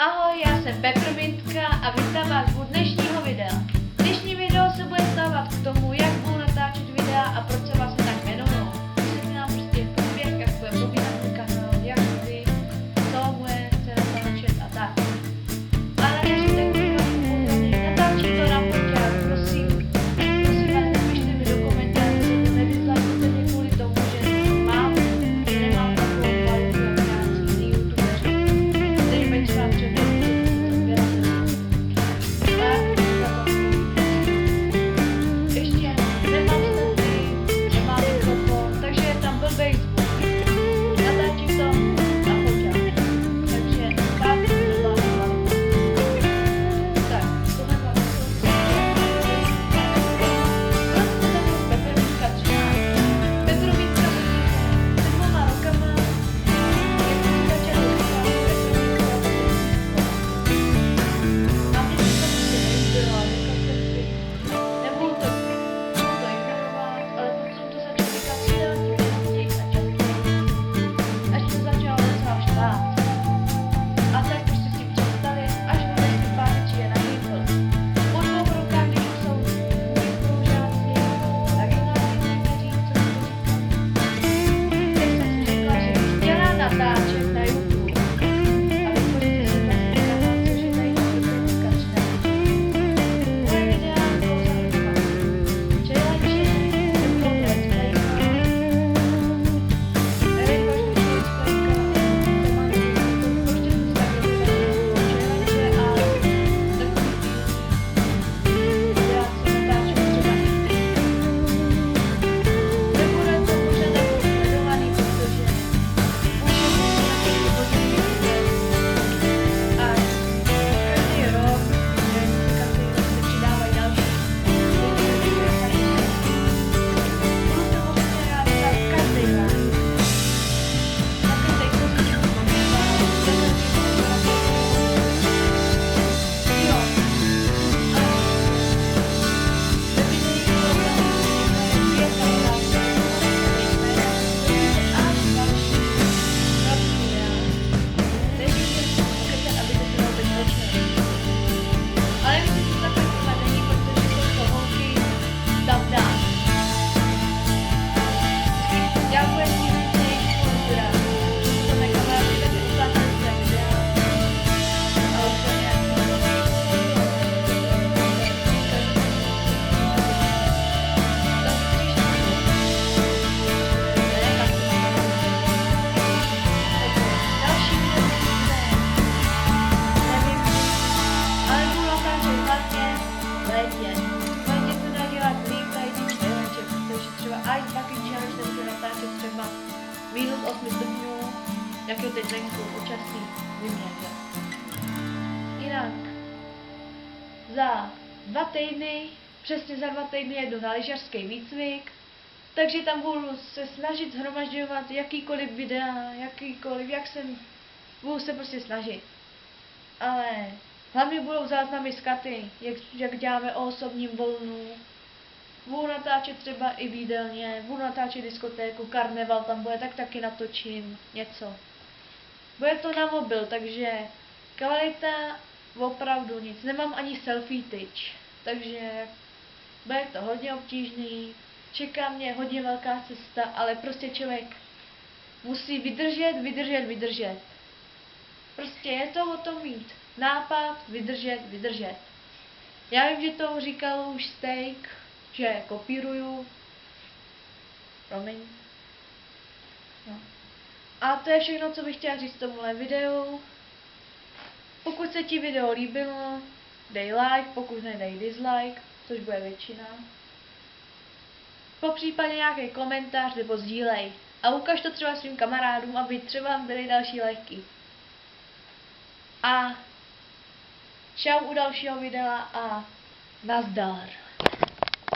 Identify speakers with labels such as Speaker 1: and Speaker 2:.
Speaker 1: Ahoj, já jsem Peppermintka a vítám vás u dnešního videa. Dnešní video se bude stávat k tomu, jak budu natáčet videa a proč se vlastně tak jmenuju. Vysvětlím vám prostě průběh, jak bude probíhat můj kanál, jak kdy, co bude se natáčet a tak. Ale než tak natáčím to na foťák, prosím vás, napište mi do komentářů, nedislajkujte mě kvůli tomu, že nemám takovou kvalitu jako nějaký jiný youtubeři, kteří mají třeba třeba minus 8 stupňů, jak je teď venku počasí zimně. Jinak za 2 týdny, přesně za 2 týdny jedu na lyžařský výcvik, takže tam budu se snažit shromažďovat jakýkoliv videa, jak jsem, budu se prostě snažit. Ale hlavně budou záznamy z chaty, jak děláme o osobním volnu. Budu natáčet třeba i v jídelně, budu natáčet diskotéku, karneval tam bude, tak taky natočím něco. Bude to na mobil, takže kvalita opravdu nic. Nemám ani selfie tyč, takže bude to hodně obtížný. Čeká mě hodně velká cesta, ale prostě člověk musí vydržet. Prostě je to o tom mít nápad, vydržet. Já vím, že to říkal už Steak, že kopíruju. Promiň. No. A to je všechno, co bych chtěla říct tomuhle videu. Pokud se ti video líbilo, dej like, pokud ne, dej dislike, což bude většina. Popřípadě nějaký komentář nebo sdílej. A ukaž to třeba svým kamarádům, aby třeba byly další lajky. A čau u dalšího videa a nazdar.